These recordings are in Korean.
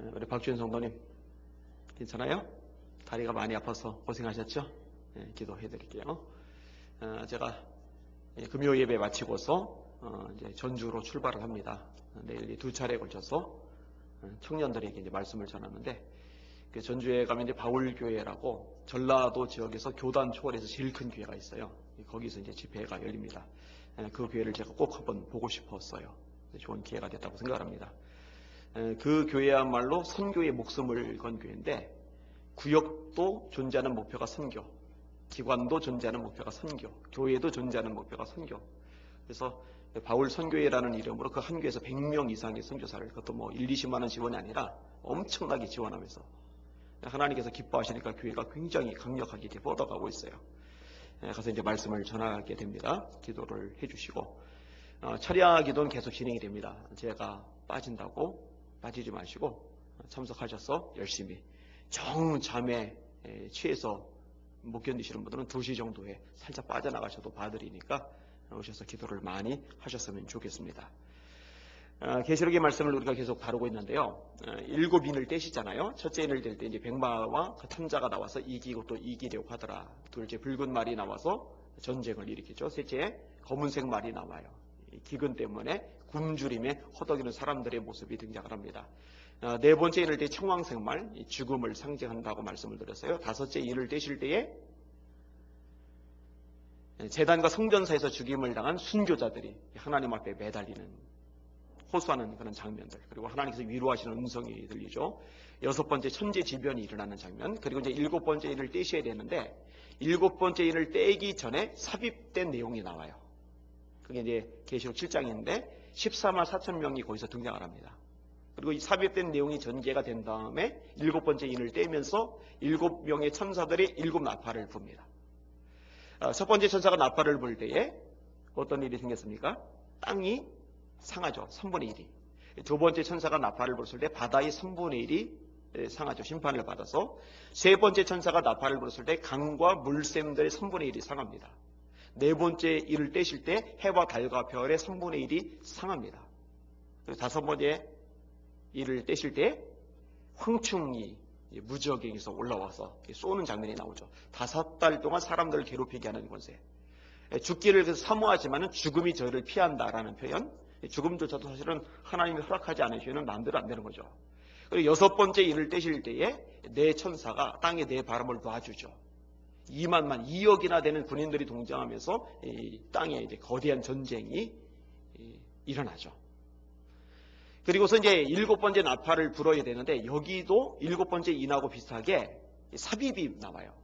우리 박주현 성도님 괜찮아요? 다리가 많이 아파서 고생하셨죠? 기도해 드릴게요. 제가 금요 예배 마치고서 이제 전주로 출발을 합니다. 내일 두 차례에 걸쳐서 청년들에게 이제 말씀을 전하는데, 그 전주에 가면 이제 바울교회라고 전라도 지역에서 교단 초월해서 제일 큰 교회가 있어요. 거기서 이제 집회가 열립니다. 그 교회를 제가 꼭 한번 보고 싶었어요. 좋은 기회가 됐다고 생각합니다. 그 교회야말로 선교에 목숨을 건 교회인데, 구역도 존재하는 목표가 선교, 기관도 존재하는 목표가 선교, 교회도 존재하는 목표가 선교. 그래서 바울 선교회라는 이름으로 그 한 교회에서 100명 이상의 선교사를, 그것도 뭐 1, 20만 원 지원이 아니라 엄청나게 지원하면서 하나님께서 기뻐하시니까 교회가 굉장히 강력하게 뻗어가고 있어요. 가서 이제 말씀을 전하게 됩니다. 기도를 해주시고, 철야 기도는 계속 진행이 됩니다. 제가 빠진다고 빠지지 마시고 참석하셔서 열심히, 정잠에 취해서 못 견디시는 분들은 2시 정도에 살짝 빠져나가셔도 봐드리니까 오셔서 기도를 많이 하셨으면 좋겠습니다. 계시록의 말씀을 우리가 계속 다루고 있는데요. 7인을 떼시잖아요. 첫째 인을 뗄 때 이제 백마와 그 탐자가 나와서 이기고 또 이기려고 하더라. 둘째 붉은 말이 나와서 전쟁을 일으키죠. 셋째 검은색 말이 나와요. 기근 때문에 굶주림에 허덕이는 사람들의 모습이 등장을 합니다. 네 번째 인을 때 청황색 말, 죽음을 상징한다고 말씀을 드렸어요. 다섯째 인을 떼실 때에 제단과 성전사에서 죽임을 당한 순교자들이 하나님 앞에 매달리는, 호소하는 그런 장면들, 그리고 하나님께서 위로하시는 음성이 들리죠. 6번째 천재지변이 일어나는 장면, 그리고 이제 7번째 인을 떼셔야 되는데 7번째 인을 떼기 전에 삽입된 내용이 나와요. 그게 이제 계시록 7장인데 14만 4천 명이 거기서 등장을 합니다. 그리고 이 삽입된 내용이 전개가 된 다음에 7번째 인을 떼면서 7명의 천사들이 7나팔을 붑니다. 첫 번째 천사가 나팔을 불 때에 어떤 일이 생겼습니까? 땅이 상하죠. 3분의 1이. 두 번째 천사가 나팔을 불었을 때 바다의 3분의 1이 상하죠. 심판을 받아서. 세 번째 천사가 나팔을 불었을 때 강과 물샘들의 3분의 1이 상합니다. 네 번째 일을 떼실 때 해와 달과 별의 3분의 1이 상합니다. 그리고 다섯 번째 일을 떼실 때 황충이 무지역에서 올라와서 쏘는 장면이 나오죠. 5달 동안 사람들을 괴롭히게 하는 권세. 죽기를 사모하지만 죽음이 저희를 피한다라는 표현. 죽음조차도 사실은 하나님이 허락하지 않으시면 마음대로 안 되는 거죠. 그리고 6번째 일을 떼실 때에 네 천사가 땅에 네 바람을 놔주죠. 2억이나 되는 군인들이 동정하면서 이 땅에 이제 거대한 전쟁이 일어나죠. 그리고서 이제 7번째 나팔을 불어야 되는데, 여기도 7번째 인하고 비슷하게 삽입이 나와요.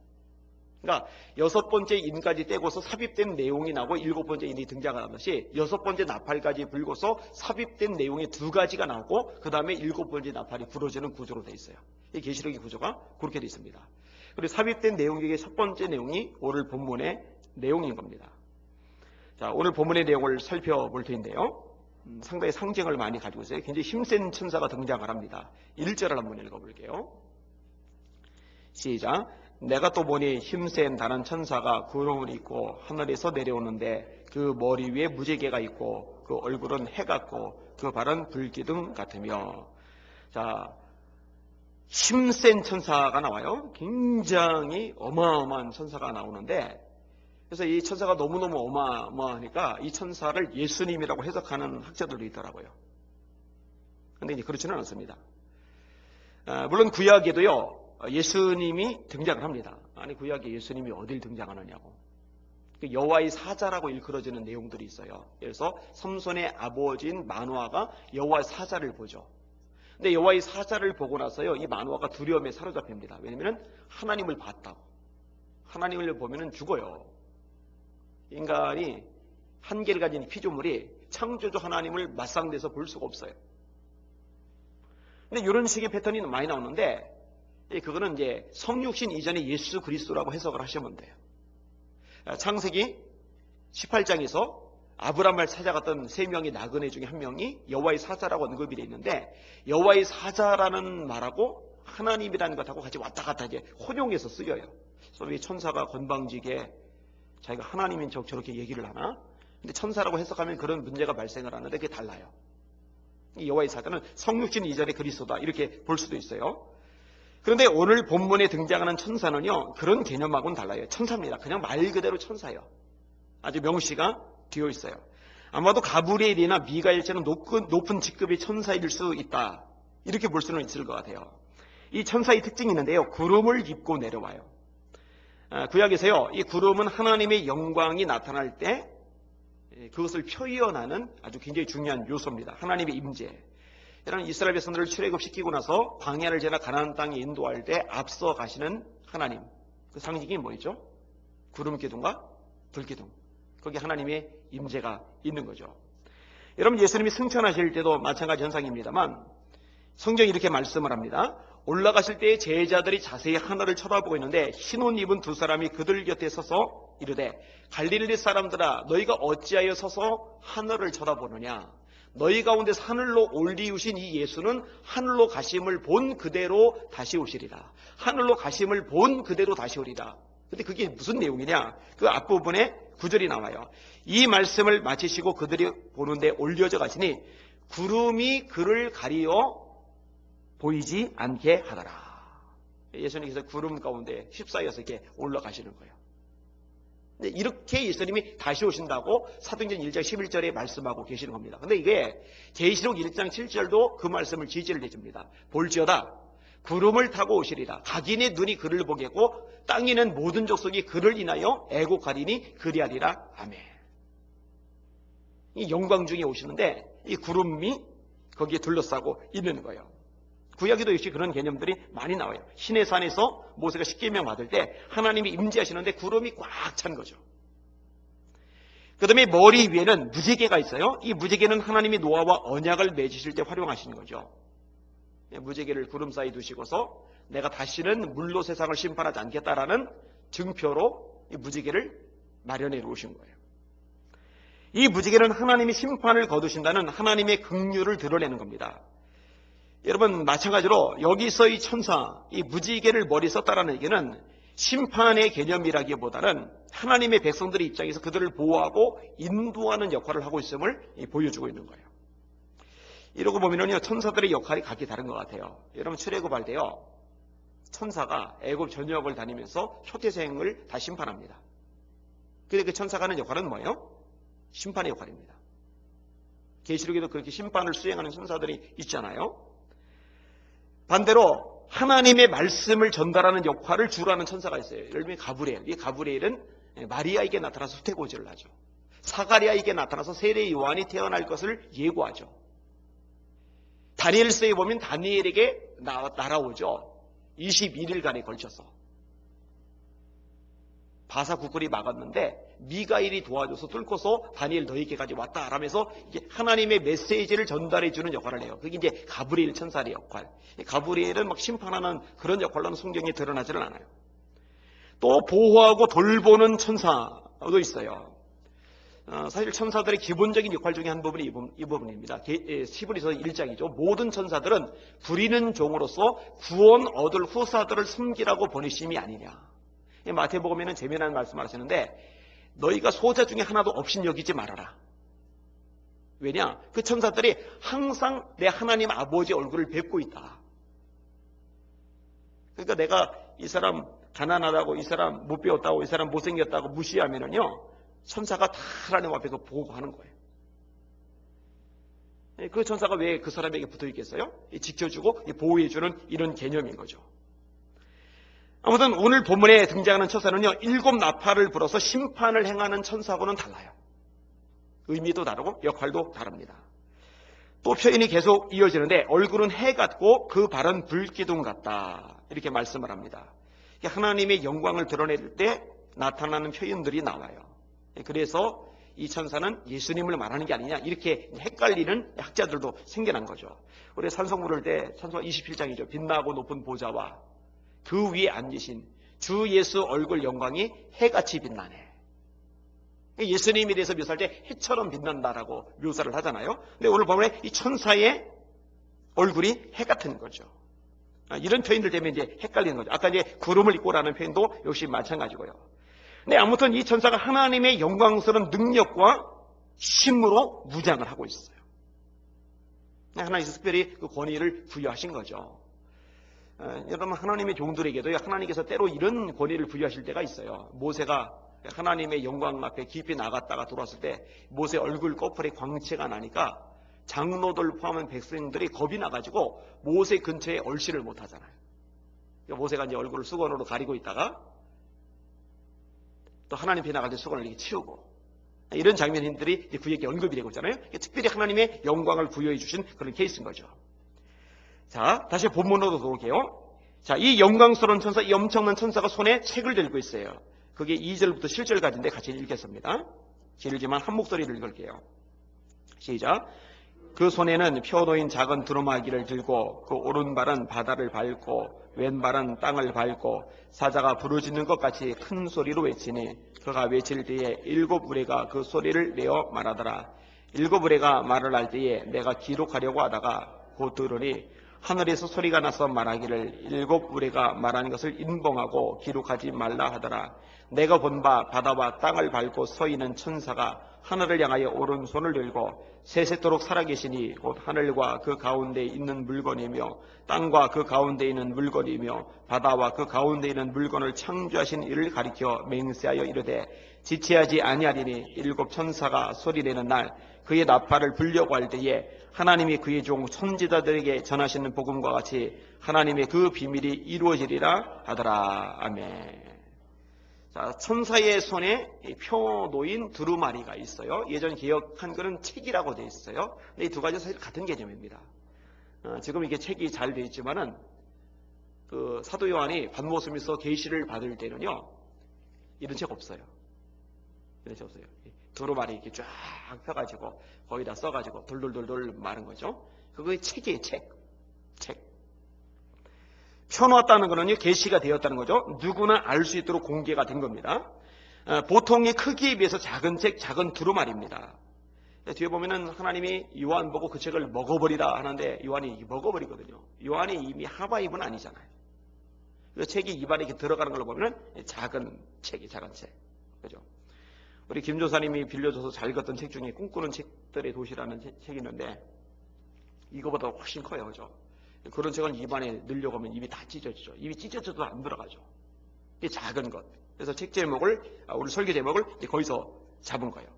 그러니까 6번째 인까지 떼고서 삽입된 내용이 나고 7번째 인이 등장하는 것이 6번째 나팔까지 불고서 삽입된 내용이 2가지가 나오고 그 다음에 7번째 나팔이 불어지는 구조로 되어 있어요. 이 계시록의 구조가 그렇게 되어 있습니다. 그리고 삽입된 내용 중에 첫 번째 내용이 오늘 본문의 내용인 겁니다. 자, 오늘 본문의 내용을 살펴볼 텐데요. 상당히 상징을 많이 가지고 있어요. 굉장히 힘센 천사가 등장을 합니다. 1절을 한번 읽어볼게요. 시작. 내가 또 보니 힘센 다른 천사가 구름을 입고 하늘에서 내려오는데 그 머리 위에 무지개가 있고 그 얼굴은 해 같고 그 발은 불기둥 같으며. 자, 힘센 천사가 나와요. 굉장히 어마어마한 천사가 나오는데, 그래서 이 천사가 너무너무 어마어마하니까 이 천사를 예수님이라고 해석하는 학자들도 있더라고요. 그런데 이제 그렇지는 않습니다. 물론 구약에도요, 예수님이 등장을 합니다. 아니, 구약에 예수님이 어딜 등장하느냐고. 여호와의 사자라고 일컬어지는 내용들이 있어요. 그래서 삼손의 아버지인 마노아가 여호와의 사자를 보죠. 근데 여호와의 사자를 보고 나서요, 이 마노아가 두려움에 사로잡힙니다. 왜냐하면 하나님을 봤다고. 하나님을 보면은 죽어요. 인간이 한계를 가진 피조물이 창조주 하나님을 맞상대해서 볼 수가 없어요. 근데 이런 식의 패턴이 많이 나오는데, 그거는 이제 성육신 이전에 예수 그리스도라고 해석을 하시면 돼요. 창세기 18장에서 아브라함을 찾아갔던 3명의 나그네 중에 한 명이 여호와의 사자라고 언급이 되어 있는데, 여호와의 사자라는 말하고 하나님이라는 것하고 같이 왔다 갔다 이제 혼용해서 쓰여요. 그래서 이 천사가 건방지게 자기가 하나님인 척 저렇게 얘기를 하나? 근데 천사라고 해석하면 그런 문제가 발생을 하는데 그게 달라요. 여호와의 사자는 성육신 이전의 그리스도다 이렇게 볼 수도 있어요. 그런데 오늘 본문에 등장하는 천사는요, 그런 개념하고는 달라요. 천사입니다. 그냥 말 그대로 천사예요. 아주 명시가 되어 있어요. 아마도 가브리엘이나 미가엘처럼 높은 직급의 천사일 수 있다 이렇게 볼 수는 있을 것 같아요. 이 천사의 특징이 있는데요, 구름을 입고 내려와요. 구약에서요, 이 구름은 하나님의 영광이 나타날 때 그것을 표현하는 아주 굉장히 중요한 요소입니다. 하나님의 임재. 여러분, 이스라엘 백성들을 출애굽시키고 나서 광야를 지나 가나안 땅에 인도할 때 앞서 가시는 하나님, 그 상징이 뭐였죠? 구름 기둥과 불 기둥. 거기 하나님의 임재가 있는 거죠. 여러분, 예수님이 승천하실 때도 마찬가지 현상입니다만 성경이 이렇게 말씀을 합니다. 올라가실 때 제자들이 자세히 하늘을 쳐다보고 있는데 흰 옷 입은 두 사람이 그들 곁에 서서 이르되 갈릴리 사람들아, 너희가 어찌하여 서서 하늘을 쳐다보느냐? 너희 가운데서 하늘로 올리우신 이 예수는 하늘로 가심을 본 그대로 다시 오시리라. 하늘로 가심을 본 그대로 다시 오리라. 근데 그게 무슨 내용이냐? 그 앞부분에 구절이 나와요. 이 말씀을 마치시고 그들이 보는데 올려져 가시니 구름이 그를 가리어 보이지 않게 하더라. 예수님께서 구름 가운데 휩싸여서 이렇게 올라가시는 거예요. 이렇게 예수님이 다시 오신다고 사도행전 1장 11절에 말씀하고 계시는 겁니다. 근데 이게 계시록 1장 7절도 그 말씀을 지지를 해줍니다. 볼지어다 구름을 타고 오시리라. 각인의 눈이 그를 보겠고 땅에 있는 모든 족속이 그를 인하여 애곡하리니 그리하리라. 아멘. 이 영광 중에 오시는데 이 구름이 거기에 둘러싸고 있는 거예요. 구약에도 역시 그런 개념들이 많이 나와요. 신의 산에서 모세가 십계명 받을 때 하나님이 임재하시는데 구름이 꽉 찬 거죠. 그 다음에 머리 위에는 무지개가 있어요. 이 무지개는 하나님이 노아와 언약을 맺으실 때 활용하시는 거죠. 무지개를 구름 사이 두시고서 내가 다시는 물로 세상을 심판하지 않겠다라는 증표로 이 무지개를 마련해 놓으신 거예요. 이 무지개는 하나님이 심판을 거두신다는 하나님의 긍휼을 드러내는 겁니다. 여러분, 마찬가지로 여기서 이 천사, 이 무지개를 머리에 썼다라는 얘기는 심판의 개념이라기보다는 하나님의 백성들의 입장에서 그들을 보호하고 인도하는 역할을 하고 있음을 보여주고 있는 거예요. 이러고 보면요, 천사들의 역할이 각기 다른 것 같아요. 여러분, 출애굽할 때요, 천사가 애굽 전역을 다니면서 초태생을 다 심판합니다. 근데 그 천사가 하는 역할은 뭐예요? 심판의 역할입니다. 계시록에도 그렇게 심판을 수행하는 천사들이 있잖아요. 반대로 하나님의 말씀을 전달하는 역할을 주로 하는 천사가 있어요. 예를 들면 가브리엘. 이 가브리엘은 마리아에게 나타나서 수태고지를 하죠. 사가랴에게 나타나서 세례 요한이 태어날 것을 예고하죠. 다니엘서에 보면 다니엘에게 날아오죠. 21일간에 걸쳐서. 바사 구걸이 막았는데 미가엘이 도와줘서 뚫고서 다니엘 너희에게까지 왔다 라면서 하나님의 메시지를 전달해 주는 역할을 해요. 그게 이제 가브리엘 천사의 역할. 가브리엘은 막 심판하는 그런 역할로는 성경에 드러나지는 않아요. 또 보호하고 돌보는 천사도 있어요. 사실 천사들의 기본적인 역할 중에 한 부분이 이 부분입니다. 히브리서 1장이죠. 모든 천사들은 부리는 종으로서 구원 얻을 후사들을 섬기라고 보내심이 아니냐. 마태복음에는 재미난 말씀을 하시는데 너희가 소자 중에 하나도 없인 여기지 말아라. 왜냐? 그 천사들이 항상 내 하나님 아버지 얼굴을 뵙고 있다. 그러니까 내가 이 사람 가난하다고, 이 사람 못 배웠다고, 이 사람 못생겼다고 무시하면은요, 천사가 다 하나님 앞에서 보호하는 거예요. 그 천사가 왜 그 사람에게 붙어 있겠어요? 지켜주고 보호해주는 이런 개념인 거죠. 아무튼 오늘 본문에 등장하는 천사는요, 7 나팔을 불어서 심판을 행하는 천사하고는 달라요. 의미도 다르고 역할도 다릅니다. 또 표현이 계속 이어지는데 얼굴은 해 같고 그 발은 불기둥 같다. 이렇게 말씀을 합니다. 하나님의 영광을 드러낼 때 나타나는 표현들이 나와요. 그래서 이 천사는 예수님을 말하는 게 아니냐 이렇게 헷갈리는 학자들도 생겨난 거죠. 우리 산송 부를 때 찬송 27장이죠. 빛나고 높은 보좌와 그 위에 앉으신 주 예수 얼굴 영광이 해같이 빛나네. 예수님에 대해서 묘사할 때 해처럼 빛난다라고 묘사를 하잖아요. 근데 오늘 보면 이 천사의 얼굴이 해 같은 거죠. 이런 표현들 때문에 이제 헷갈리는 거죠. 아까 이제 구름을 입고라는 표현도 역시 마찬가지고요. 근데 아무튼 이 천사가 하나님의 영광스러운 능력과 힘으로 무장을 하고 있어요. 하나님께서 특별히 그 권위를 부여하신 거죠. 여러분, 하나님의 종들에게도 하나님께서 때로 이런 권위를 부여하실 때가 있어요. 모세가 하나님의 영광 앞에 깊이 나갔다가 돌아왔을 때 모세 얼굴 꺼풀에 광채가 나니까 장로들 포함한 백성들이 겁이 나가지고 모세 근처에 얼씨를 못 하잖아요. 모세가 이제 얼굴을 수건으로 가리고 있다가 또 하나님 앞에 나갈 때 수건을 이렇게 치우고, 이런 장면들이 구약에 언급이 되고 있잖아요. 특별히 하나님의 영광을 부여해 주신 그런 케이스인 거죠. 자, 다시 본문으로 돌아올게요. 자, 이 영광스러운 천사, 이 엄청난 천사가 손에 책을 들고 있어요. 그게 2절부터 7절까지인데 같이 읽겠습니다. 길지만 한 목소리를 읽을게요. 시작. 그 손에는 펴놓인 작은 두루마기를 들고 그 오른발은 바다를 밟고 왼발은 땅을 밟고 사자가 부르짖는 것 같이 큰 소리로 외치니 그가 외칠 때에 7 우레가 그 소리를 내어 말하더라. 7 우레가 말을 할 때에 내가 기록하려고 하다가 곧 들으니 하늘에서 소리가 나서 말하기를 7 우레가 말하는 것을 인봉하고 기록하지 말라 하더라. 내가 본 바 바다와 땅을 밟고 서 있는 천사가 하늘을 향하여 오른손을 들고 세세토록 살아계시니 곧 하늘과 그 가운데 있는 물건이며 땅과 그 가운데 있는 물건이며 바다와 그 가운데 있는 물건을 창조하신 이를 가리켜 맹세하여 이르되 지체하지 아니하리니 7 천사가 소리내는 날 그의 나팔을 불려고 할 때에 하나님이 그의 종 선지자들에게 전하시는 복음과 같이 하나님의 그 비밀이 이루어지리라 하더라. 아멘. 자, 천사의 손에 펴놓인 두루마리가 있어요. 예전 개역 한글은 책이라고 되어 있어요. 근데 이 두 가지 사실 같은 개념입니다. 지금 이게 책이 잘 되어 있지만은 그 사도 요한이 반모섬에서 계시를 받을 때는요, 이런 책 없어요. 이런 책 없어요. 두루마리 이렇게 쫙 펴가지고 거기다 써가지고 돌돌돌돌 마른 거죠. 그게 책이에요. 책. 펴놓았다는 것은요, 계시가 되었다는 거죠. 누구나 알 수 있도록 공개가 된 겁니다. 보통의 크기에 비해서 작은 책, 작은 두루마리입니다. 뒤에 보면은 하나님이 요한 보고 그 책을 먹어버리라 하는데 요한이 먹어버리거든요. 요한이 이미 하바입은 아니잖아요. 그 책이 입안에 이렇게 들어가는 걸로 보면은 작은 책이 작은 책. 그죠? 우리 김 조사님이 빌려줘서 잘 읽었던 책 중에 꿈꾸는 책들의 도시라는 책이 있는데 이거보다 훨씬 커요. 그죠? 그런 책을 입안에 넣으려고 하면 입이 다 찢어지죠. 입이 찢어져도 안 들어가죠. 이게 작은 것. 그래서 책 제목을, 우리 설교 제목을 거기서 잡은 거예요.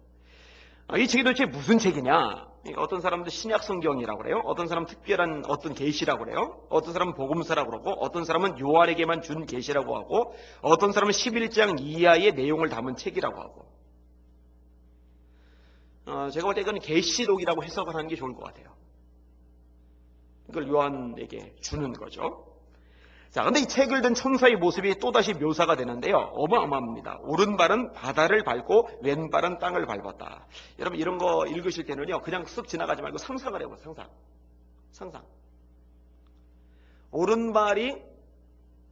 이 책이 도대체 무슨 책이냐? 어떤 사람들 신약 성경이라고 그래요. 어떤 사람은 특별한 어떤 계시라고 그래요. 어떤 사람은 복음서라고 그러고, 어떤 사람은 요한에게만 준 계시라고 하고, 어떤 사람은 11장 이하의 내용을 담은 책이라고 하고. 제가 볼 때 이건 계시록이라고 해석을 하는 게 좋을 것 같아요. 이걸 요한에게 주는 거죠. 자, 근데 이 책을 든 천사의 모습이 또다시 묘사가 되는데요. 어마어마합니다. 오른발은 바다를 밟고 왼발은 땅을 밟았다. 여러분 이런 거 읽으실 때는요, 그냥 쓱 지나가지 말고 상상을 해봐요. 상상. 오른발이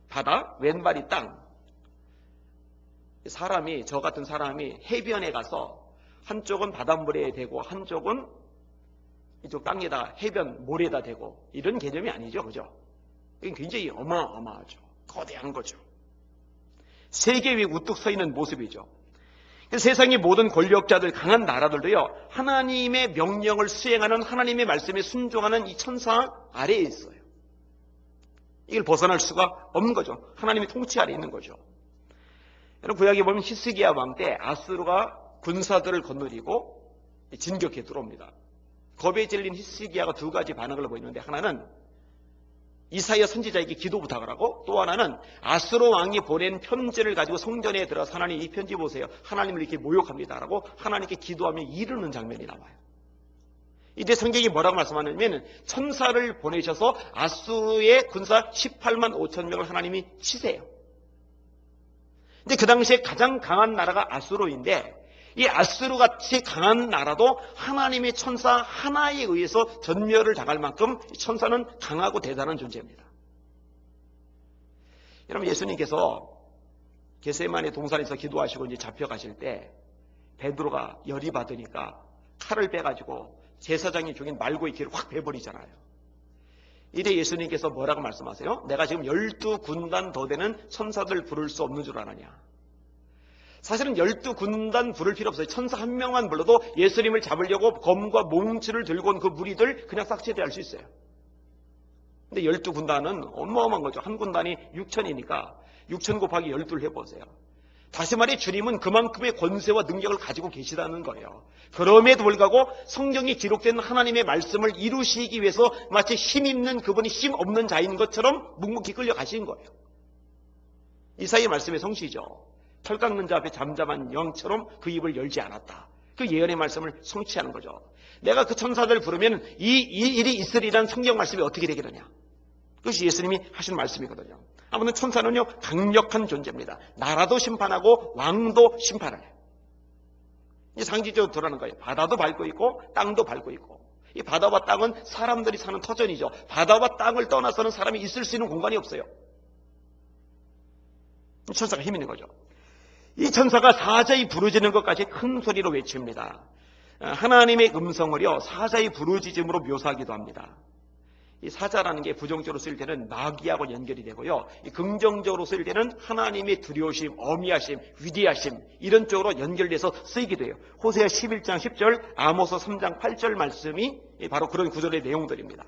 바다, 왼발이 땅. 사람이, 저 같은 사람이 해변에 가서 한쪽은 바닷물에 대고 한쪽은 이쪽 땅에다 해변 모래에다 대고 이런 개념이 아니죠. 그죠? 이건 굉장히 어마어마하죠. 거대한 거죠. 세계 위에 우뚝 서 있는 모습이죠. 세상의 모든 권력자들, 강한 나라들도요, 하나님의 명령을 수행하는 하나님의 말씀에 순종하는 이 천사 아래에 있어요. 이걸 벗어날 수가 없는 거죠. 하나님의 통치 아래에 있는 거죠. 여러분 구약에 보면 히스기야 왕 때 아수르가 군사들을 거느리고 진격해 들어옵니다. 겁에 질린 히스기야가 두 가지 반응을 보이는데, 하나는 이사야 선지자에게 기도 부탁을 하고, 또 하나는 아수르 왕이 보낸 편지를 가지고 성전에 들어서 하나님 이 편지 보세요. 하나님을 이렇게 모욕합니다라고 하나님께 기도하며 이르는 장면이 나와요. 이때 성경이 뭐라고 말씀하냐면 천사를 보내셔서 아수르의 군사 18만 5천 명을 하나님이 치세요. 근데 그 당시에 가장 강한 나라가 아수르인데, 이 아수르같이 강한 나라도 하나님의 천사 하나에 의해서 전멸을 당할 만큼 천사는 강하고 대단한 존재입니다. 여러분 예수님께서 겟세마네 동산에서 기도하시고 이제 잡혀가실 때 베드로가 열이 받으니까 칼을 빼가지고 제사장이 죽인 말고의 귀를 확 베버리잖아요. 이때 예수님께서 뭐라고 말씀하세요? 내가 지금 12군단 더 되는 천사들 부를 수 없는 줄 아느냐. 사실은 12군단 부를 필요 없어요. 천사 한 명만 불러도 예수님을 잡으려고 검과 몽치를 들고 온 그 무리들 그냥 싹쓸이할 수 있어요. 근데 12군단은 어마어마한 거죠. 한 군단이 6천이니까 6천 곱하기 12를 해보세요. 다시 말해 주님은 그만큼의 권세와 능력을 가지고 계시다는 거예요. 그럼에도 불구하고 성경에 기록된 하나님의 말씀을 이루시기 위해서 마치 힘있는 그분이 힘 없는 자인 것처럼 묵묵히 끌려가신 거예요. 이사야의 말씀의 성취죠. 털 깎는 자 앞에 잠잠한 영처럼 그 입을 열지 않았다. 그 예언의 말씀을 성취하는 거죠. 내가 그 천사들 부르면 이 일이 있으리라는 성경 말씀이 어떻게 되겠느냐. 그것이 예수님이 하신 말씀이거든요. 아무튼 천사는요 강력한 존재입니다. 나라도 심판하고 왕도 심판을 해요. 이제 상징적으로 드러나는 거예요. 바다도 밟고 있고 땅도 밟고 있고. 이 바다와 땅은 사람들이 사는 터전이죠. 바다와 땅을 떠나서는 사람이 있을 수 있는 공간이 없어요. 천사가 힘 있는 거죠. 이 천사가 사자의 부르짖는 것까지 큰 소리로 외칩니다. 하나님의 음성을요 사자의 부르짖음으로 묘사하기도 합니다. 이 사자라는 게 부정적으로 쓰일 때는 마귀하고 연결이 되고요, 이 긍정적으로 쓰일 때는 하나님의 두려우심, 어미하심, 위대하심 이런 쪽으로 연결돼서 쓰이기도 해요. 호세아 11장 10절, 아모스 3장 8절 말씀이 바로 그런 구절의 내용들입니다.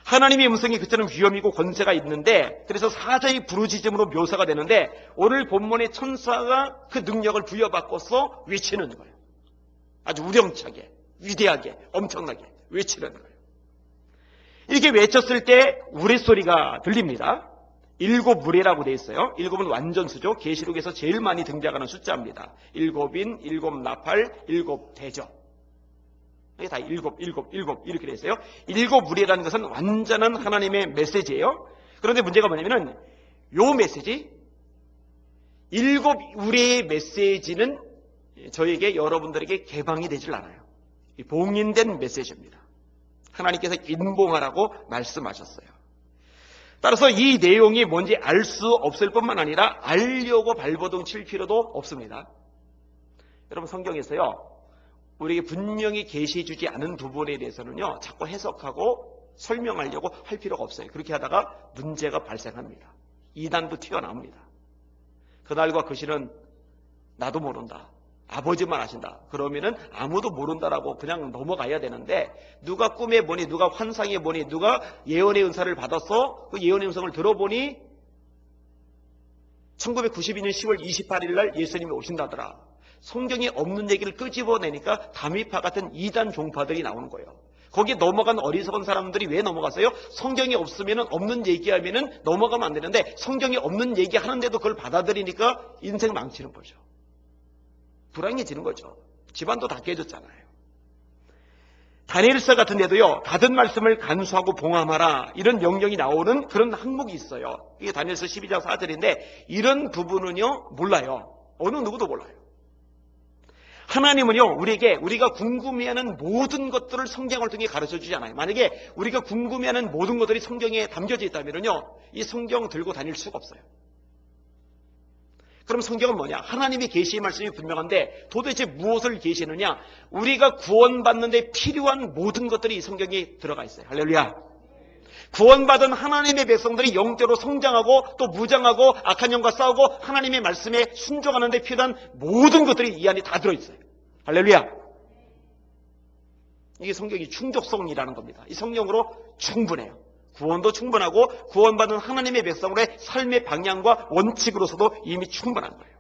하나님의 음성이 그처럼 위엄이고 권세가 있는데, 그래서 사자의 부르짖음으로 묘사가 되는데, 오늘 본문의 천사가 그 능력을 부여받고서 외치는 거예요. 아주 우렁차게, 위대하게, 엄청나게 외치는 거예요. 이렇게 외쳤을 때 우레소리가 들립니다. 7무리라고 되어 있어요. 7은 완전수죠. 계시록에서 제일 많이 등장하는 숫자입니다. 7인, 7나팔, 7대저. 이게 다 7 이렇게 되어 있어요. 7무리라는 것은 완전한 하나님의 메시지예요. 그런데 문제가 뭐냐면은 요 메시지, 7우리의 메시지는 저에게, 여러분들에게 개방이 되질 않아요. 봉인된 메시지입니다. 하나님께서 인봉하라고 말씀하셨어요. 따라서 이 내용이 뭔지 알 수 없을 뿐만 아니라 알려고 발버둥 칠 필요도 없습니다. 여러분, 성경에서요 우리에게 분명히 계시해 주지 않은 부분에 대해서는요 자꾸 해석하고 설명하려고 할 필요가 없어요. 그렇게 하다가 문제가 발생합니다. 이단도 튀어나옵니다. 그날과 그 시는 나도 모른다, 아버지만 아신다, 그러면은 아무도 모른다라고 그냥 넘어가야 되는데, 누가 꿈에 보니, 누가 환상에 보니, 누가 예언의 은사를 받았어, 그 예언의 음성을 들어보니 1992년 10월 28일 날 예수님이 오신다더라. 성경에 없는 얘기를 끄집어내니까 담이파 같은 이단 종파들이 나오는 거예요. 거기에 넘어간 어리석은 사람들이 왜 넘어갔어요? 성경이 없으면 없는 얘기하면 넘어가면 안 되는데, 성경이 없는 얘기 하는데도 그걸 받아들이니까 인생 망치는 거죠. 불행해지는 거죠. 집안도 다 깨졌잖아요. 다니엘서 같은 데도요 받은 말씀을 간수하고 봉함하라 이런 명령이 나오는 그런 항목이 있어요. 이게 다니엘서 12장 4절인데 이런 부분은요 몰라요. 어느 누구도 몰라요. 하나님은요 우리에게 우리가 궁금해하는 모든 것들을 성경을 통해 가르쳐주지 않아요. 만약에 우리가 궁금해하는 모든 것들이 성경에 담겨져 있다면요 이 성경 들고 다닐 수가 없어요. 그럼 성경은 뭐냐? 하나님의 계시의 말씀이 분명한데 도대체 무엇을 계시느냐? 우리가 구원받는 데 필요한 모든 것들이 이 성경에 들어가 있어요. 할렐루야. 구원받은 하나님의 백성들이 영적으로 성장하고 또 무장하고 악한 영과 싸우고 하나님의 말씀에 순종하는 데 필요한 모든 것들이 이 안에 다 들어있어요. 할렐루야. 이게 성경이 충족성이라는 겁니다. 이 성경으로 충분해요. 구원도 충분하고 구원받은 하나님의 백성으로의 삶의 방향과 원칙으로서도 이미 충분한 거예요.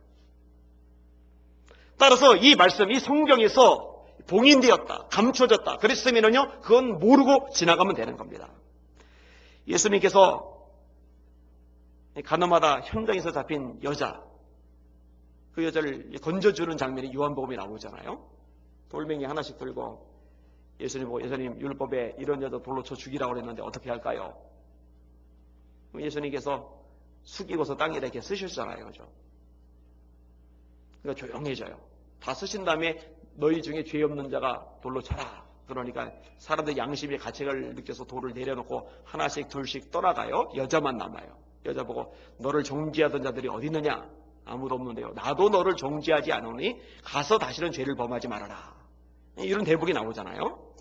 따라서 이 말씀, 이 성경에서 봉인되었다, 감춰졌다 그랬으면요 그건 모르고 지나가면 되는 겁니다. 예수님께서 가늠하다 현장에서 잡힌 여자, 그 여자를 건져주는 장면이 요한복음에 나오잖아요. 돌멩이 하나씩 들고 예수님 보고, 예수님 율법에 이런 여자 돌로 쳐 죽이라고 그랬는데 어떻게 할까요? 예수님께서 숙이고서 땅에다 이렇게 쓰셨잖아요. 그죠? 그러니까 조용해져요. 다 쓰신 다음에 너희 중에 죄 없는 자가 돌로 쳐라. 그러니까 사람들 양심의 가책을 느껴서 돌을 내려놓고 하나씩 둘씩 떠나가요. 여자만 남아요. 여자 보고 너를 정죄하던 자들이 어디 있느냐? 아무도 없는데요. 나도 너를 정죄하지 않으니 가서 다시는 죄를 범하지 말아라. 이런 대목이 나오잖아요.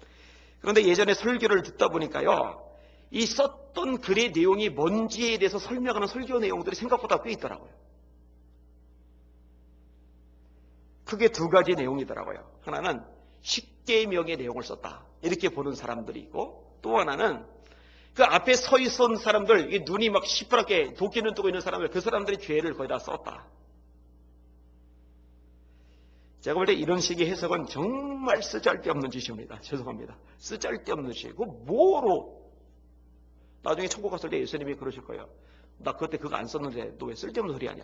그런데 예전에 설교를 듣다 보니까요 이 썼던 글의 내용이 뭔지에 대해서 설명하는 설교 내용들이 생각보다 꽤 있더라고요. 크게 두 가지 내용이더라고요. 하나는 십계명의 내용을 썼다, 이렇게 보는 사람들이 있고, 또 하나는 그 앞에 서 있던 사람들, 눈이 막 시퍼렇게 도끼는 뜨고 있는 사람들, 그 사람들의 죄를 거의 다 썼다. 제가 볼 때 이런 식의 해석은 정말 쓰잘데없는 짓입니다. 죄송합니다. 쓰잘데없는 짓이고, 뭐로 나중에 천국 갔을 때 예수님이 그러실 거예요. 나 그때 그거 안 썼는데 너 왜 쓸데없는 소리 하냐.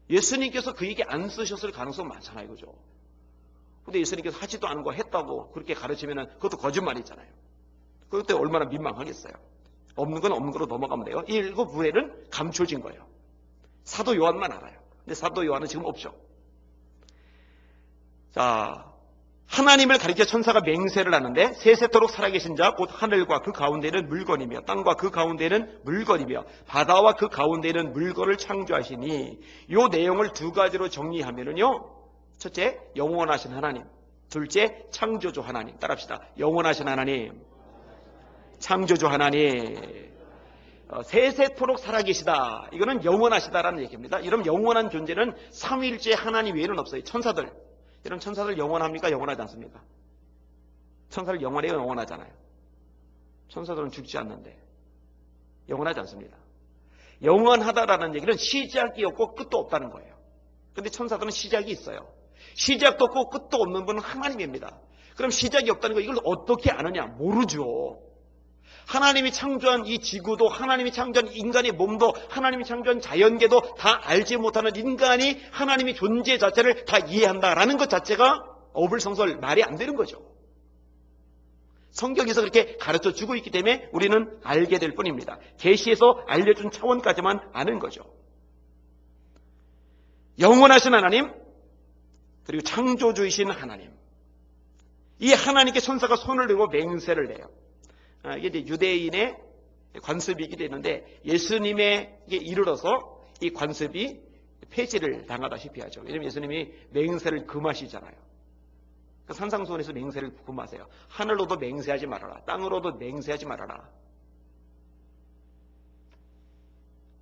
예수님께서 그 얘기 안 쓰셨을 가능성 많잖아요. 그죠? 근데 예수님께서 하지도 않은 거 했다고 그렇게 가르치면 그것도 거짓말이잖아요. 그때 얼마나 민망하겠어요. 없는 건 없는 거로 넘어가면 돼요. 이 일곱 우레는 감춰진 거예요. 사도 요한만 알아요. 근데 사도 요한은 지금 없죠. 자, 하나님을 가리켜 천사가 맹세를 하는데 세세토록 살아계신 자 곧 하늘과 그 가운데는 물건이며 땅과 그 가운데는 물건이며 바다와 그 가운데는 물건을 창조하시니, 이 내용을 두 가지로 정리하면은요, 첫째 영원하신 하나님, 둘째 창조주 하나님. 따라합시다. 영원하신 하나님, 창조주 하나님. 세세토록 살아계시다, 이거는 영원하시다라는 얘기입니다. 이런 영원한 존재는 삼위일체 하나님 외에는 없어요. 천사들, 이런 천사들 영원합니까? 영원하지 않습니까? 천사들 영원해요? 영원하잖아요. 천사들은 죽지 않는데 영원하지 않습니다. 영원하다라는 얘기는 시작이 없고 끝도 없다는 거예요. 근데 천사들은 시작이 있어요. 시작도 없고 끝도 없는 분은 하나님입니다. 그럼 시작이 없다는 거, 이걸 어떻게 아느냐? 모르죠. 하나님이 창조한 이 지구도, 하나님이 창조한 인간의 몸도, 하나님이 창조한 자연계도 다 알지 못하는 인간이 하나님의 존재 자체를 다 이해한다라는 것 자체가 어불성설, 말이 안 되는 거죠. 성경에서 그렇게 가르쳐주고 있기 때문에 우리는 알게 될 뿐입니다. 계시에서 알려준 차원까지만 아는 거죠. 영원하신 하나님, 그리고 창조주이신 하나님, 이 하나님께 천사가 손을 들고 맹세를 해요. 이게 이제 유대인의 관습이기도 했는데, 예수님에게 이르러서 이 관습이 폐지를 당하다시피 하죠. 왜냐하면 예수님이 맹세를 금하시잖아요. 산상수훈에서 맹세를 금하세요. 하늘로도 맹세하지 말아라, 땅으로도 맹세하지 말아라.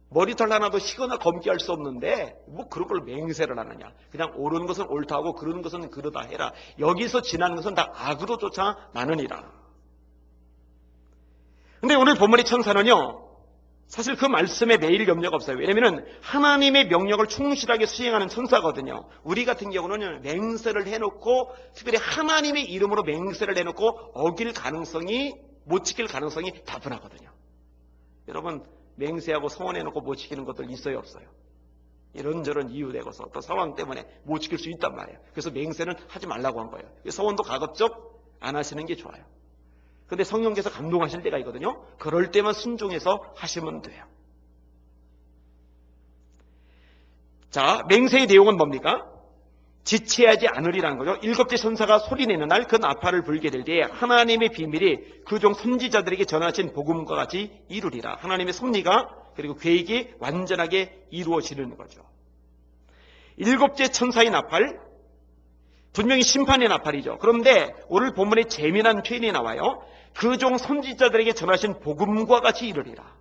머리털 하나도 시거나 검게 할 수 없는데 뭐 그런 걸 맹세를 하느냐. 그냥 옳은 것은 옳다고 그런 것은 그러다 해라. 여기서 지난 것은 다 악으로 쫓아나느니라. 근데 오늘 본문의 천사는요, 사실 그 말씀에 매일 염려가 없어요. 왜냐하면 하나님의 명령을 충실하게 수행하는 천사거든요. 우리 같은 경우는 맹세를 해놓고, 특별히 하나님의 이름으로 맹세를 해놓고 어길 가능성이, 못 지킬 가능성이 다분하거든요. 여러분, 맹세하고 서원해놓고 못 지키는 것들 있어요, 없어요? 이런저런 이유 되고서 또 상황 때문에 못 지킬 수 있단 말이에요. 그래서 맹세는 하지 말라고 한 거예요. 서원도 가급적 안 하시는 게 좋아요. 근데 성령께서 감동하실 때가 있거든요. 그럴 때만 순종해서 하시면 돼요. 자, 맹세의 내용은 뭡니까? 지체하지 않으리라는 거죠. 일곱째 천사가 소리내는 날 그 나팔을 불게 될 때에 하나님의 비밀이 그 종 선지자들에게 전하신 복음과 같이 이루리라. 하나님의 섭리가, 그리고 계획이 완전하게 이루어지는 거죠. 일곱째 천사의 나팔, 분명히 심판의 나팔이죠. 그런데 오늘 본문에 재미난 표현이 나와요. 그 종 선지자들에게 전하신 복음과 같이 이르리라.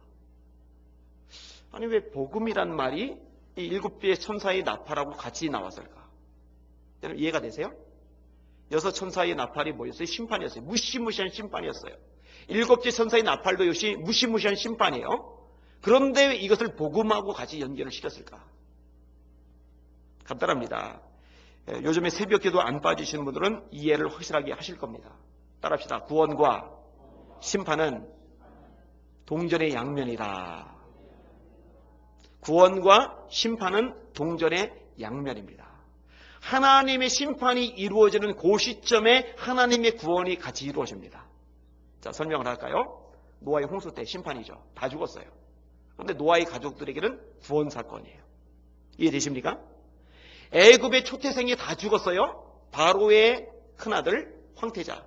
아니, 왜 복음이란 말이 이 일곱째 천사의 나팔하고 같이 나왔을까? 여러분 이해가 되세요? 여섯 천사의 나팔이 뭐였어요? 심판이었어요. 무시무시한 심판이었어요. 일곱째 천사의 나팔도 역시 무시무시한 심판이에요. 그런데 왜 이것을 복음하고 같이 연결을 시켰을까? 간단합니다. 요즘에 새벽기도 안 빠지시는 분들은 이해를 확실하게 하실 겁니다. 따라합시다. 구원과 심판은 동전의 양면이다. 구원과 심판은 동전의 양면입니다. 하나님의 심판이 이루어지는 그 시점에 하나님의 구원이 같이 이루어집니다. 자, 설명을 할까요? 노아의 홍수 때 심판이죠. 다 죽었어요. 그런데 노아의 가족들에게는 구원 사건이에요. 이해되십니까? 애굽의 초태생이 다 죽었어요. 바로의 큰아들, 황태자,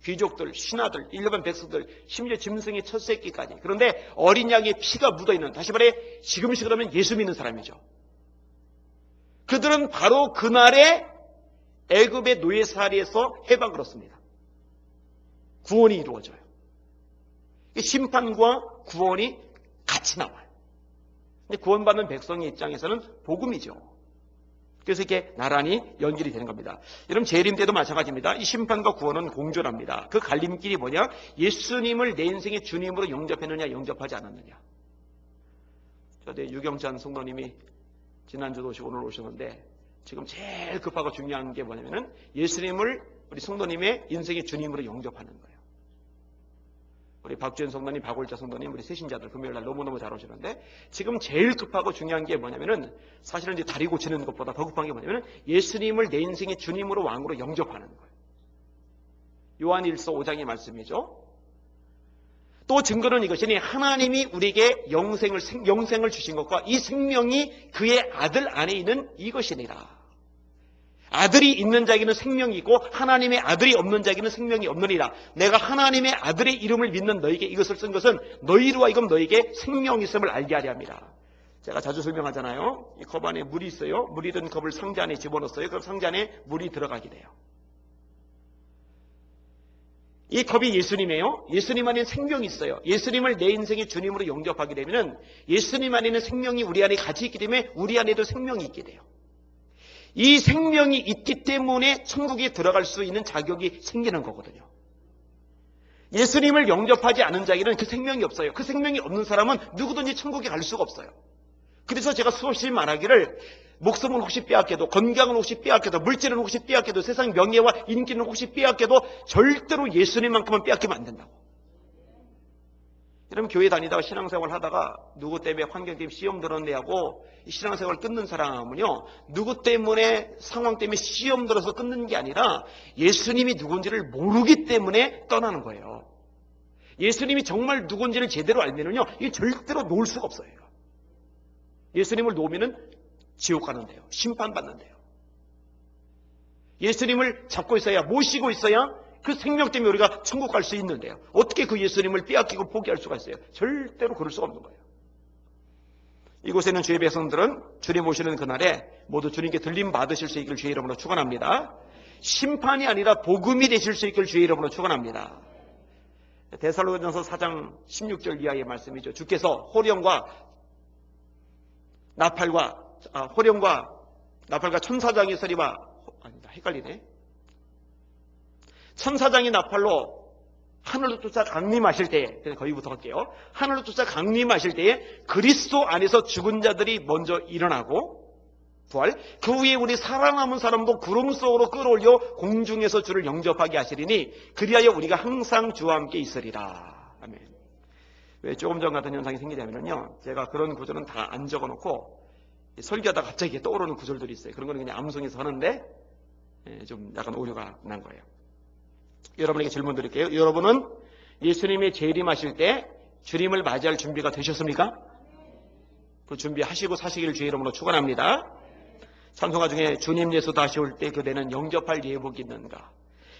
귀족들, 신하들, 일반 백성들, 심지어 짐승의 첫 새끼까지. 그런데 어린 양의 피가 묻어있는, 다시 말해 지금식 그러면 예수 믿는 사람이죠. 그들은 바로 그날에 애굽의 노예살이에서 해방을 얻습니다. 구원이 이루어져요. 심판과 구원이 같이 나와요. 근데 구원받는 백성의 입장에서는 복음이죠. 그래서 이게 나란히 연결이 되는 겁니다. 여러분 재림 때도 마찬가지입니다. 이 심판과 구원은 공존합니다. 그 갈림길이 뭐냐? 예수님을 내 인생의 주님으로 영접했느냐 영접하지 않았느냐. 유경찬 성도님이 지난주도 오시고 오늘 오셨는데 지금 제일 급하고 중요한 게 뭐냐면은 예수님을 우리 성도님의 인생의 주님으로 영접하는 거예요. 우리 박주현 성도님, 박올자 성도님, 우리 새신자들 금요일날 너무너무 잘 오시는데 지금 제일 급하고 중요한 게 뭐냐면은 사실은 이제 다리 고치는 것보다 더 급한 게 뭐냐면은 예수님을 내 인생의 주님으로 왕으로 영접하는 거예요. 요한일서 5장의 말씀이죠. 또 증거는 이것이니 하나님이 우리에게 영생을 주신 것과 이 생명이 그의 아들 안에 있는 이것이니라. 아들이 있는 자에게는 생명이 있고 하나님의 아들이 없는 자에게는 생명이 없느니라. 내가 하나님의 아들의 이름을 믿는 너에게 이것을 쓴 것은 너희로 하여금 너에게 생명이 있음을 알게 하려 함이라. 제가 자주 설명하잖아요. 이 컵 안에 물이 있어요. 물이 든 컵을 상자 안에 집어넣었어요. 그럼 상자 안에 물이 들어가게 돼요. 이 컵이 예수님이에요. 예수님 안에는 생명이 있어요. 예수님을 내 인생의 주님으로 영접하게 되면 예수님 안에는 생명이 우리 안에 같이 있기 때문에 우리 안에도 생명이 있게 돼요. 이 생명이 있기 때문에 천국에 들어갈 수 있는 자격이 생기는 거거든요. 예수님을 영접하지 않은 자에게는 그 생명이 없어요. 그 생명이 없는 사람은 누구든지 천국에 갈 수가 없어요. 그래서 제가 수없이 말하기를 목숨은 혹시 빼앗겨도, 건강은 혹시 빼앗겨도, 물질은 혹시 빼앗겨도, 세상 명예와 인기는 혹시 빼앗겨도 절대로 예수님만큼은 빼앗기면 안 된다고. 여러분 교회 다니다가 신앙생활 하다가 누구 때문에 환경 때문에 시험 들었네 하고 신앙생활 끊는 사람은요, 누구 때문에 상황 때문에 시험 들어서 끊는 게 아니라 예수님이 누군지를 모르기 때문에 떠나는 거예요. 예수님이 정말 누군지를 제대로 알면은요, 이게 절대로 놓을 수가 없어요. 예수님을 놓으면은 지옥 가는데요. 심판받는데요. 예수님을 잡고 있어야, 모시고 있어야 그 생명 때문에 우리가 천국 갈 수 있는데요. 어떻게 그 예수님을 빼앗기고 포기할 수가 있어요? 절대로 그럴 수가 없는 거예요. 이곳에는 주의 백성들은 주님 오시는 그날에 모두 주님께 들림 받으실 수 있기를 주의 이름으로 축원합니다. 심판이 아니라 복음이 되실 수 있기를 주의 이름으로 축원합니다. 데살로니가전서 4장 16절 이하의 말씀이죠. 주께서 호령과 나팔과 천사장의 소리와 아니다, 헷갈리네. 천사장이 나팔로 하늘로 쫓아 강림하실 때에, 거기부터 할게요. 하늘로 쫓아 강림하실 때에 그리스도 안에서 죽은 자들이 먼저 일어나고 부활, 그 후에 우리 살아남은 사람도 구름 속으로 끌어올려 공중에서 주를 영접하게 하시리니 그리하여 우리가 항상 주와 함께 있으리라. 아멘. 왜 조금 전 같은 현상이 생기냐면요, 제가 그런 구절은 다 안 적어놓고 설교하다 갑자기 떠오르는 구절들이 있어요. 그런 거는 그냥 암송해서 하는데 좀 약간 오류가 난 거예요. 여러분에게 질문 드릴게요. 여러분은 예수님이 재림하실 때 주님을 맞이할 준비가 되셨습니까? 그 준비하시고 사시기를 주의 이름으로 축원합니다. 찬송가 중에 주님 예수 다시 올 때 그대는 영접할 예복이 있는가?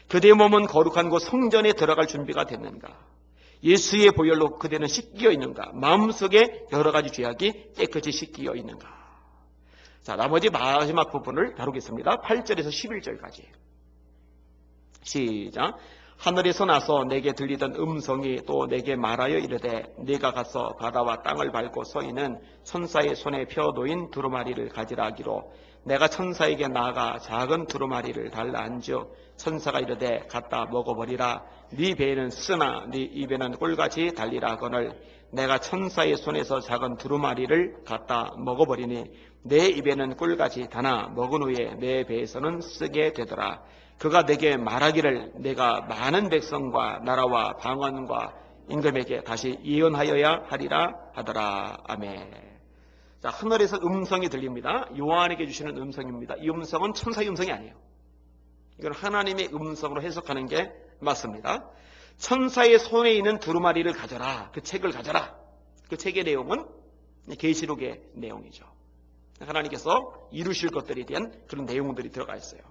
그대의 몸은 거룩한 곳 성전에 들어갈 준비가 됐는가? 예수의 보혈로 그대는 씻기어 있는가? 마음속에 여러 가지 죄악이 깨끗이 씻기어 있는가? 자, 나머지 마지막 부분을 다루겠습니다. 8절에서 11절까지. 시작. 하늘에서 나서 내게 들리던 음성이 또 내게 말하여 이르되 네가 가서 바다와 땅을 밟고 서 있는 천사의 손에 펴 놓인 두루마리를 가지라 하기로 내가 천사에게 나아가 작은 두루마리를 달라 한즉 천사가 이르되 갖다 먹어버리라. 네 배에는 쓰나 네 입에는 꿀같이 달리라 하거늘 내가 천사의 손에서 작은 두루마리를 갖다 먹어버리니 내 입에는 꿀같이 다나 먹은 후에 내 배에서는 쓰게 되더라. 그가 내게 말하기를 내가 많은 백성과 나라와 방언과 임금에게 다시 예언하여야 하리라 하더라. 아멘. 자, 하늘에서 음성이 들립니다. 요한에게 주시는 음성입니다. 이 음성은 천사의 음성이 아니에요. 이건 하나님의 음성으로 해석하는 게 맞습니다. 천사의 손에 있는 두루마리를 가져라. 그 책을 가져라. 그 책의 내용은 계시록의 내용이죠. 하나님께서 이루실 것들에 대한 그런 내용들이 들어가 있어요.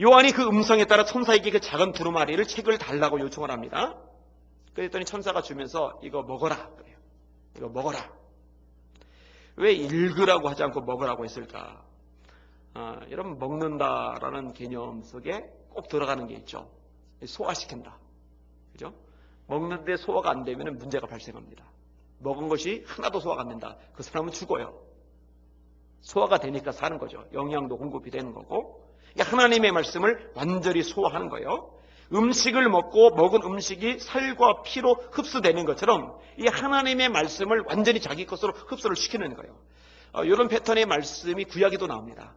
요한이 그 음성에 따라 천사에게 그 작은 두루마리를 책을 달라고 요청을 합니다. 그랬더니 천사가 주면서 이거 먹어라. 그래요. 이거 먹어라. 왜 읽으라고 하지 않고 먹으라고 했을까? 여러분, 먹는다라는 개념 속에 꼭 들어가는 게 있죠. 소화시킨다. 그죠? 먹는데 소화가 안 되면 문제가 발생합니다. 먹은 것이 하나도 소화가 안 된다. 그 사람은 죽어요. 소화가 되니까 사는 거죠. 영양도 공급이 되는 거고. 하나님의 말씀을 완전히 소화하는 거예요. 음식을 먹고 먹은 음식이 살과 피로 흡수되는 것처럼 이 하나님의 말씀을 완전히 자기 것으로 흡수를 시키는 거예요. 이런 패턴의 말씀이 구약에도 나옵니다.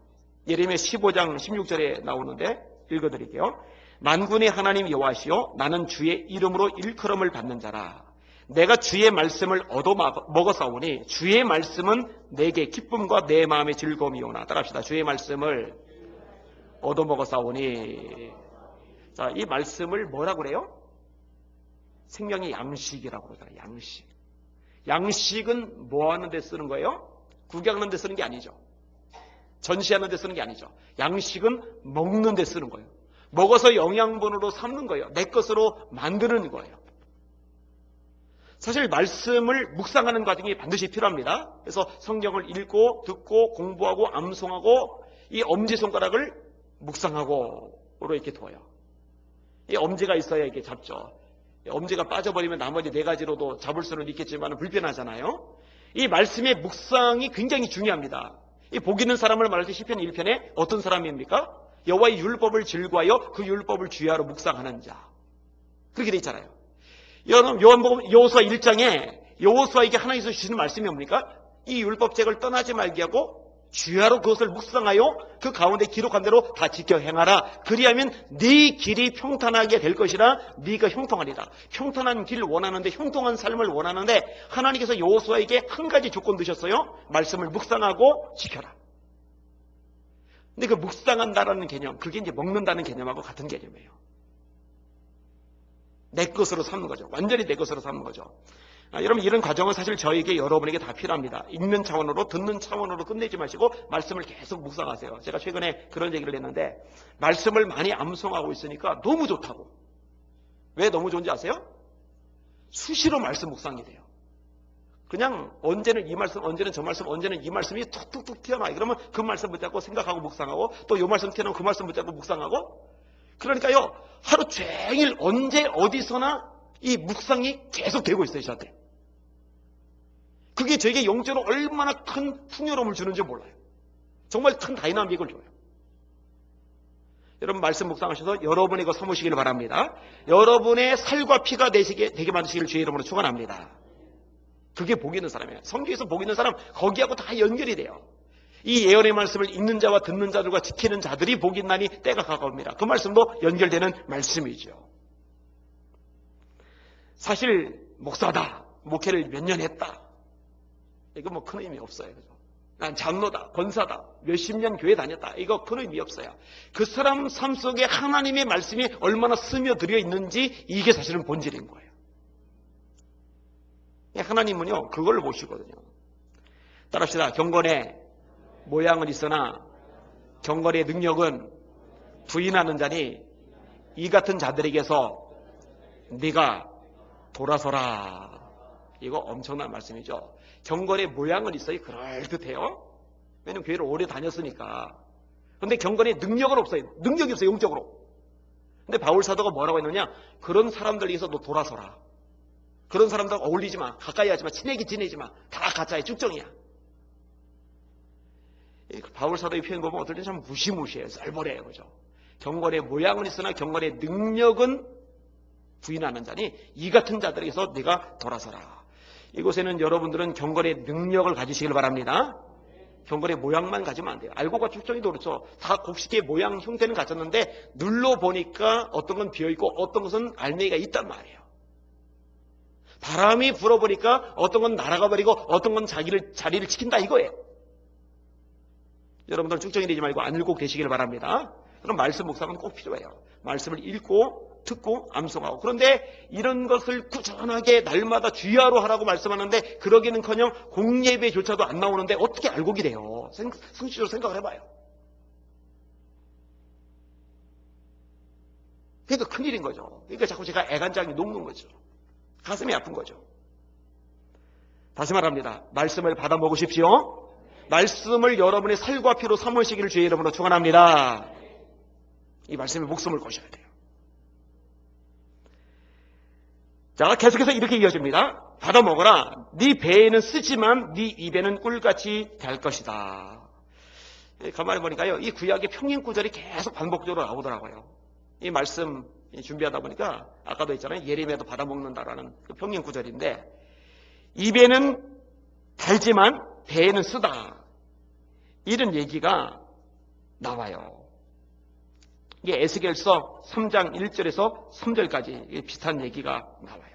예레미야 15장 16절에 나오는데 읽어드릴게요. 만군의 하나님 여호와시여 나는 주의 이름으로 일컬음을 받는 자라. 내가 주의 말씀을 얻어 먹었사오니 주의 말씀은 내게 기쁨과 내 마음의 즐거움이오나. 따라합시다. 주의 말씀을 얻어 먹었사오니. 자, 이 말씀을 뭐라고 그래요? 생명의 양식이라고 그러잖아요. 양식. 양식은 뭐 하는 데 쓰는 거예요? 구경하는 데 쓰는 게 아니죠. 전시하는 데 쓰는 게 아니죠. 양식은 먹는 데 쓰는 거예요. 먹어서 영양분으로 삼는 거예요. 내 것으로 만드는 거예요. 사실 말씀을 묵상하는 과정이 반드시 필요합니다. 그래서 성경을 읽고 듣고 공부하고 암송하고 이 엄지손가락을 묵상하고 이렇게 둬요. 이 엄지가 있어야 이렇게 잡죠. 엄지가 빠져버리면 나머지 네 가지로도 잡을 수는 있겠지만 불편하잖아요. 이 말씀의 묵상이 굉장히 중요합니다. 이 복 있는 사람을 말할 때 시편 1편에 어떤 사람입니까? 여호와의 율법을 즐거하여 그 율법을 주야로 묵상하는 자. 그렇게 돼 있잖아요. 요한복음 여호수아 1장에 여호수아에게 하나님께서 주시는 말씀이 뭡니까? 이 율법책을 떠나지 말게 하고 주야로 그것을 묵상하여 그 가운데 기록한 대로 다 지켜 행하라. 그리하면 네 길이 평탄하게 될 것이라. 네가 형통하리라. 평탄한 길을 원하는데, 형통한 삶을 원하는데 하나님께서 여호수아에게 한 가지 조건 두셨어요. 말씀을 묵상하고 지켜라. 근데 그 묵상한다라는 개념, 그게 이제 먹는다는 개념하고 같은 개념이에요. 내 것으로 삼는 거죠. 완전히 내 것으로 삼는 거죠. 여러분, 이런 과정은 사실 저에게, 여러분에게 다 필요합니다. 읽는 차원으로, 듣는 차원으로 끝내지 마시고 말씀을 계속 묵상하세요. 제가 최근에 그런 얘기를 했는데, 말씀을 많이 암송하고 있으니까 너무 좋다고. 왜 너무 좋은지 아세요? 수시로 말씀 묵상이 돼요. 그냥 언제는 이 말씀, 언제는 저 말씀, 언제는 이 말씀이 툭툭툭 튀어나와요. 그러면 그 말씀 붙잡고 생각하고 묵상하고, 또 이 말씀 튀어나오면 그 말씀 붙잡고 묵상하고. 그러니까요, 하루 종일 언제 어디서나 이 묵상이 계속 되고 있어요, 저한테. 그게 저에게 영적으로 얼마나 큰 풍요로움을 주는지 몰라요. 정말 큰 다이나믹을 줘요. 여러분, 말씀 묵상하셔서 여러분이 그 삼으시기를 바랍니다. 여러분의 살과 피가 되게 만드시기를 주의 이름으로 축원합니다. 그게 복 있는 사람이에요. 성경에서 복 있는 사람, 거기하고 다 연결이 돼요. 이 예언의 말씀을 읽는 자와 듣는 자들과 지키는 자들이 복 있나니 때가 가까웁니다. 그 말씀도 연결되는 말씀이죠. 사실 목사다, 목회를 몇 년 했다, 이거 뭐 큰 의미 없어요. 그죠? 난 장로다, 권사다, 몇십 년 교회 다녔다, 이거 큰 의미 없어요. 그 사람 삶 속에 하나님의 말씀이 얼마나 스며들어 있는지, 이게 사실은 본질인 거예요. 하나님은요, 그걸 보시거든요. 따라합시다. 경건의 모양은 있으나 경건의 능력은 부인하는 자니 이 같은 자들에게서 네가 돌아서라. 이거 엄청난 말씀이죠. 경건의 모양은 있어요. 그럴듯해요. 왜냐면 교회를 오래 다녔으니까. 그런데 경건의 능력은 없어요. 능력이 없어요, 영적으로. 근데 바울 사도가 뭐라고 했느냐? 그런 사람들에게서 너 돌아서라. 그런 사람들하고 어울리지 마. 가까이 하지 마. 친하게 지내지 마. 다 가짜의 쭉정이야. 바울 사도의 표현 보면 어떨 때 참 무시무시해요. 썰벌해요. 그죠? 경건의 모양은 있으나 경건의 능력은 부인하는 자니 이 같은 자들에게서 네가 돌아서라. 이곳에는 여러분들은 경건의 능력을 가지시길 바랍니다. 경건의 모양만 가지면 안 돼요. 알고가 축정이도 그렇죠. 다 곡식의 모양 형태는 갖췄는데 눌러보니까 어떤 건 비어있고 어떤 것은 알맹이가 있단 말이에요. 바람이 불어보니까 어떤 건 날아가 버리고 어떤 건 자리를 지킨다 이거예요. 여러분들 쭉정이 되지 말고 안 읽고 계시길 바랍니다. 그럼 말씀 묵상은 꼭 필요해요. 말씀을 읽고 듣고 암송하고. 그런데 이런 것을 꾸준하게 날마다 주야로 하라고 말씀하는데 그러기는커녕 공예배조차도 안 나오는데 어떻게 알곡이 돼요? 상식적으로 생각을 해봐요. 그러니까 큰일인 거죠. 그러니까 자꾸 제가 애간장이 녹는 거죠. 가슴이 아픈 거죠. 다시 말합니다. 말씀을 받아 먹으십시오. 말씀을 여러분의 살과 피로 삼으시기를 주의 이름으로 축원합니다. 이 말씀에 목숨을 거셔야 돼요. 자, 계속해서 이렇게 이어집니다. 받아 먹어라. 네 배에는 쓰지만 네 입에는 꿀같이 될 것이다. 가만히 보니까요, 이 구약의 평행 구절이 계속 반복적으로 나오더라고요. 이 말씀 준비하다 보니까 아까도 했잖아요. 예레미야도 받아먹는다라는 그 평행 구절인데, 입에는 달지만 배에는 쓰다, 이런 얘기가 나와요. 이게 에스겔서 3장 1절에서 3절까지 비슷한 얘기가 나와요.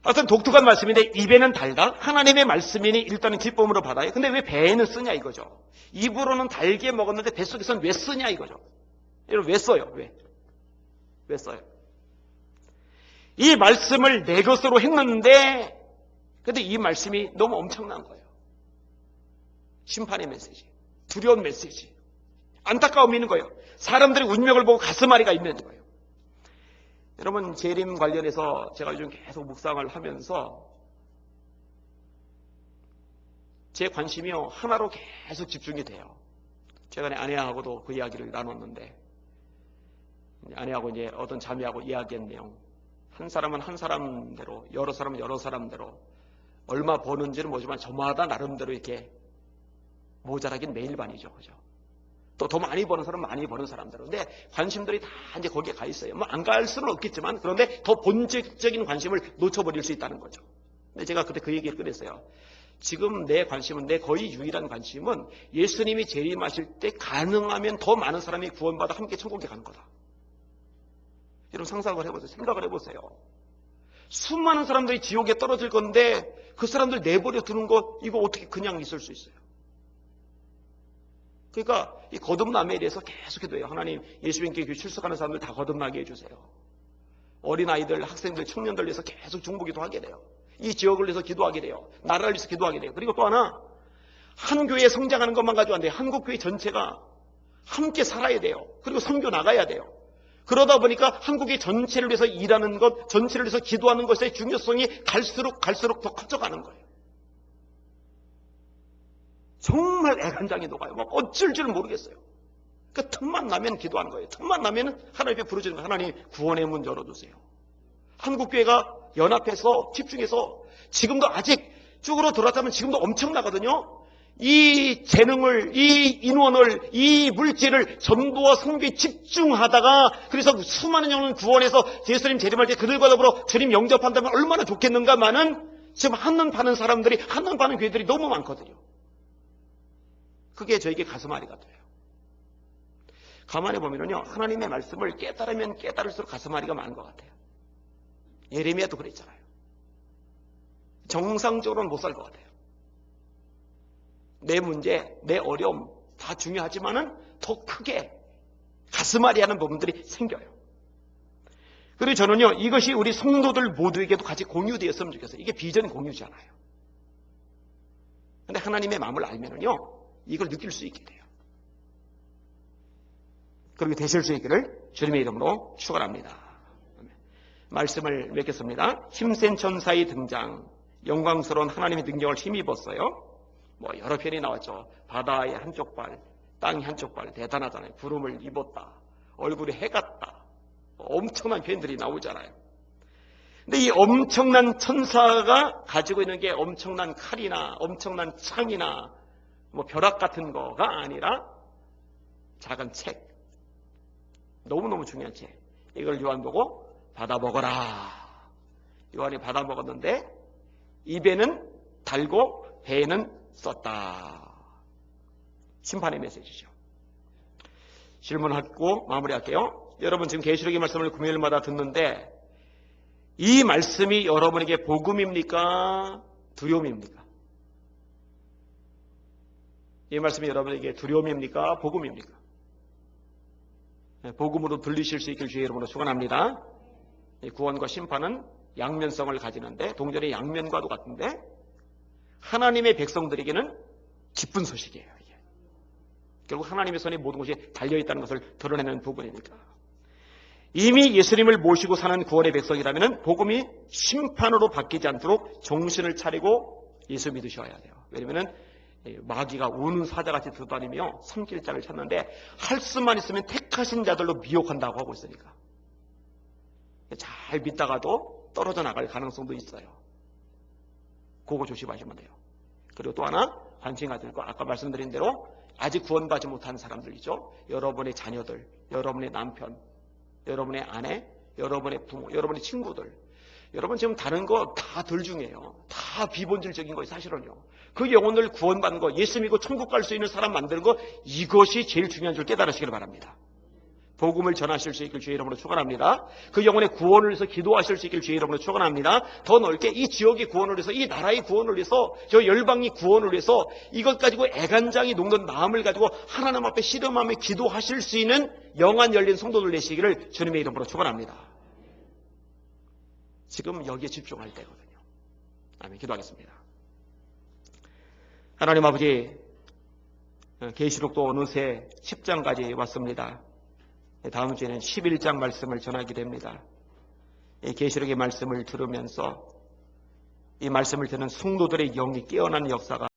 하여튼 독특한 말씀인데, 입에는 달다, 하나님의 말씀이니 일단은 기쁨으로 받아요. 근데 왜 배에는 쓰냐 이거죠. 입으로는 달게 먹었는데 뱃속에서는 왜 쓰냐 이거죠. 여러분, 왜 써요? 왜 써요? 이 말씀을 내 것으로 했는데, 근데 이 말씀이 너무 엄청난 거예요. 심판의 메시지, 두려운 메시지, 안타까움이 있는 거예요. 사람들의 운명을 보고 가슴앓이가 있는 거예요. 여러분, 재림 관련해서 제가 요즘 계속 묵상을 하면서 제 관심이요, 하나로 계속 집중이 돼요. 최근에 아내하고도 그 이야기를 나눴는데, 아내하고 이제 어떤 자매하고 이야기한 내용, 한 사람은 한 사람대로, 여러 사람은 여러 사람대로, 얼마 버는지는 모르지만 저마다 나름대로 이렇게 모자라긴 매일반이죠. 그죠? 또 더 많이 버는 사람은 많이 버는 사람대로. 근데 관심들이 다 이제 거기에 가 있어요. 뭐 안 갈 수는 없겠지만, 그런데 더 본질적인 관심을 놓쳐버릴 수 있다는 거죠. 근데 제가 그때 그 얘기를 꺼냈어요. 지금 내 관심은, 내 거의 유일한 관심은 예수님이 재림하실 때 가능하면 더 많은 사람이 구원받아 함께 천국에 가는 거다. 여러분, 상상을 해보세요. 생각을 해보세요. 수많은 사람들이 지옥에 떨어질 건데 그 사람들 내버려 두는 것, 이거 어떻게 그냥 있을 수 있어요? 그러니까 이 거듭남에 대해서 계속해도 해요. 하나님, 예수 믿게 출석하는 사람들 다 거듭나게 해주세요. 어린아이들, 학생들, 청년들 위해서 계속 중보기도 하게 돼요. 이 지역을 위해서 기도하게 돼요. 나라를 위해서 기도하게 돼요. 그리고 또 하나, 한 교회 성장하는 것만 가지고 안 돼요. 한국교회 전체가 함께 살아야 돼요. 그리고 선교 나가야 돼요. 그러다 보니까 한국의 전체를 위해서 일하는 것, 전체를 위해서 기도하는 것의 중요성이 갈수록 더 커져가는 거예요. 정말 애간장이 녹아요. 막 어쩔 줄 모르겠어요. 그 틈만 나면 기도하는 거예요. 틈만 나면 하나님 앞에 부르짖는 거예요. 하나님, 구원의 문 열어주세요. 한국교회가 연합해서 집중해서, 지금도 아직 쭉으로 돌아가면 지금도 엄청나거든요. 이 재능을, 이 인원을, 이 물질을 전도와 선교에 집중하다가, 그래서 수많은 영혼 구원해서 예수님 재림할 때 그들과 더불어 주님 영접한다면 얼마나 좋겠는가만은, 지금 한눈 파는 사람들이, 한눈 파는 교회들이 너무 많거든요. 그게 저에게 가슴앓이가 돼요. 가만히 보면요, 하나님의 말씀을 깨달으면 깨달을수록 가슴앓이가 많은 것 같아요. 예레미야도 그랬잖아요. 정상적으로는 못 살 것 같아요. 내 문제, 내 어려움 다 중요하지만은 더 크게 가슴앓이 하는 부분들이 생겨요. 그리고 저는요, 이것이 우리 성도들 모두에게도 같이 공유되었으면 좋겠어요. 이게 비전 공유잖아요. 근데 하나님의 마음을 알면은요, 이걸 느낄 수 있게 돼요. 그렇게 되실 수 있기를 주님의 이름으로 축원합니다. 말씀을 맺겠습니다. 힘센 천사의 등장, 영광스러운 하나님의 능력을 힘입었어요. 뭐 여러 편이 나왔죠. 바다의 한쪽 발, 땅의 한쪽 발, 대단하잖아요. 구름을 입었다, 얼굴이 해갔다, 엄청난 표현들이 나오잖아요. 근데 이 엄청난 천사가 가지고 있는 게 엄청난 칼이나 엄청난 창이나 뭐 벼락 같은 거가 아니라 작은 책, 너무너무 중요한 책. 이걸 요한 보고 받아 먹어라. 요한이 받아 먹었는데 입에는 달고 배에는 썼다. 심판의 메시지죠. 질문하고 마무리할게요. 여러분, 지금 계시록의 말씀을 금요일마다 듣는데 이 말씀이 여러분에게 복음입니까? 두려움입니까? 이 말씀이 여러분에게 두려움입니까? 복음입니까? 복음으로 들리실 수 있길 주의 이름으로 축원합니다. 구원과 심판은 양면성을 가지는데, 동전의 양면과도 같은데, 하나님의 백성들에게는 기쁜 소식이에요. 이게. 결국 하나님의 손에 모든 것이 달려있다는 것을 드러내는 부분이니까. 이미 예수님을 모시고 사는 구원의 백성이라면 복음이 심판으로 바뀌지 않도록 정신을 차리고 예수 믿으셔야 돼요. 왜냐하면 마귀가 우는 사자같이 들어다니며 섬길 자를 찾는데 할 수만 있으면 택하신 자들로 미혹한다고 하고 있으니까 잘 믿다가도 떨어져 나갈 가능성도 있어요. 그거 조심하시면 돼요. 그리고 또 하나, 관심 가지고 아까 말씀드린 대로 아직 구원받지 못한 사람들이죠. 여러분의 자녀들, 여러분의 남편, 여러분의 아내, 여러분의 부모, 여러분의 친구들. 여러분 지금 다른 거 다 덜 중요해요. 다 비본질적인 거예요, 사실은요. 그 영혼을 구원받는 거, 예수 믿고 천국 갈 수 있는 사람 만드는 거, 이것이 제일 중요한 줄 깨달으시길 바랍니다. 복음을 전하실 수 있길 주의 이름으로 축원합니다. 그 영혼의 구원을 위해서 기도하실 수 있길 주의 이름으로 축원합니다. 더 넓게 이 지역의 구원을 위해서, 이 나라의 구원을 위해서, 저 열방의 구원을 위해서 이것 가지고 애간장이 녹는 마음을 가지고 하나님 앞에 씨름하며 기도하실 수 있는 영안 열린 성도들 되시기를 주님의 이름으로 축원합니다. 지금 여기에 집중할 때거든요. 아멘. 기도하겠습니다. 하나님 아버지, 계시록도 어느새 10장까지 왔습니다. 다음 주에는 11장 말씀을 전하게 됩니다. 이 계시록의 말씀을 들으면서 이 말씀을 듣는 성도들의 영이 깨어나는 역사가